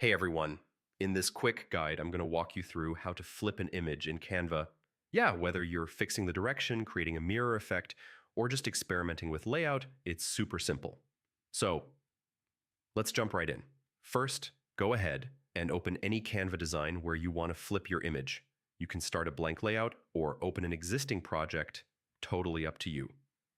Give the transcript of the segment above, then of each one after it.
Hey everyone. In this quick guide, I'm going to walk you through how to flip an image in Canva. Yeah, whether you're fixing the direction, creating a mirror effect, or just experimenting with layout, it's super simple. So let's jump right in. First, go ahead and open any Canva design where you want to flip your image. You can start a blank layout or open an existing project, totally up to you.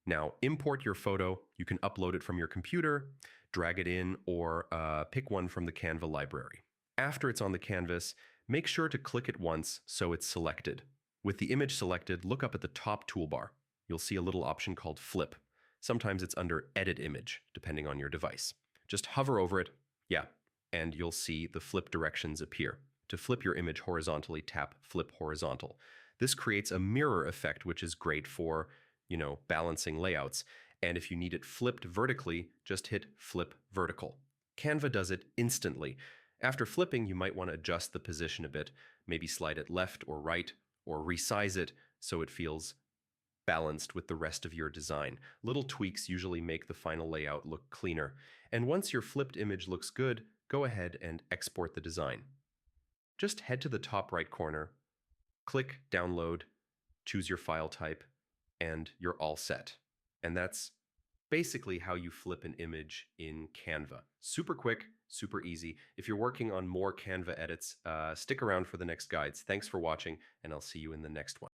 Now, import your photo. You can upload it from your computer, drag it in, or pick one from the Canva library. After it's on the canvas, make sure to click it once so it's selected. With the image selected, look up at the top toolbar. You'll see a little option called Flip. Sometimes it's under Edit Image, depending on your device. Just hover over it, yeah, and you'll see the flip directions appear. To flip your image horizontally, tap Flip Horizontal. This creates a mirror effect, which is great for, balancing layouts. And if you need it flipped vertically, just hit Flip Vertical. Canva does it instantly. After flipping, you might want to adjust the position a bit, maybe slide it left or right, or resize it so it feels balanced with the rest of your design. Little tweaks usually make the final layout look cleaner. And once your flipped image looks good, go ahead and export the design. Just head to the top right corner, click Download, choose your file type, and you're all set. And that's basically how you flip an image in Canva. Super quick, super easy. If you're working on more Canva edits, stick around for the next guides. Thanks for watching, and I'll see you in the next one.